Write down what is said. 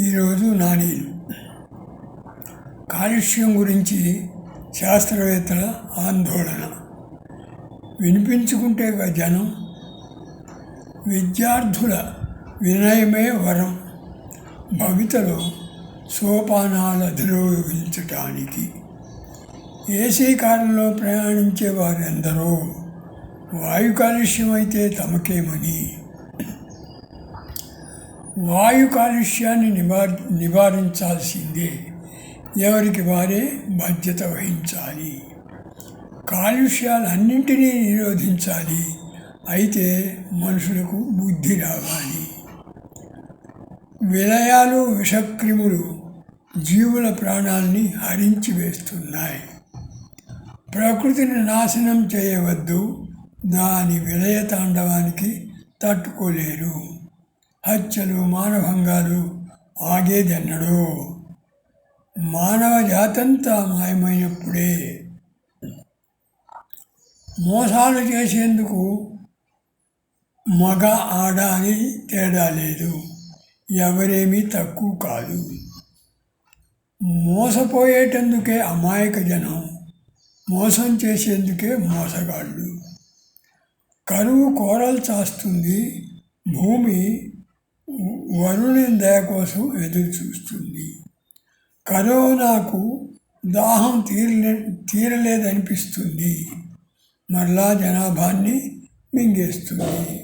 ఈరోజు నాణీలు కాలుష్యం గురించి శాస్త్రవేత్తల ఆందోళన. వినిపించుకుంటే జనం విద్యార్థుల వినయమే వరం భవితలో సోపానాలు అధిరోహించటానికి. ఏసీ కారులో ప్రయాణించే వారెందరో వాయు కాలుష్యం అయితే తమకేమని. వాయు కాలుష్యాన్ని నివారించాల్సిందే, ఎవరికి వారే బాధ్యత వహించాలి. కాలుష్యాలన్నింటినీ నిరోధించాలి, అయితే మనుషులకు బుద్ధి రావాలి. విలయాలు విషక్రిములు జీవుల ప్రాణాల్ని హరించి వేస్తున్నాయి. ప్రకృతిని నాశనం చేయవద్దు, దాని విలయ తాండవానికి తట్టుకోలేరు. హత్యలు మానభంగాలు ఆగేదెన్నడో, మానవ జాతంతా మాయమైనప్పుడే. మోసాలు చేసేందుకు మగ ఆడ అని తేడా లేదు, ఎవరేమీ తక్కువ కాదు. మోసపోయేటందుకే అమాయక జనం, మోసం చేసేందుకే మోసగాళ్ళు. కరువు కోరలు చాస్తుంది, భూమి వరుణుని దయ కోసం ఎదురు చూస్తుంది. కరోనాకు దాహం తీరలేదనిపిస్తుంది, మరలా జనాభాన్ని మింగేస్తుంది.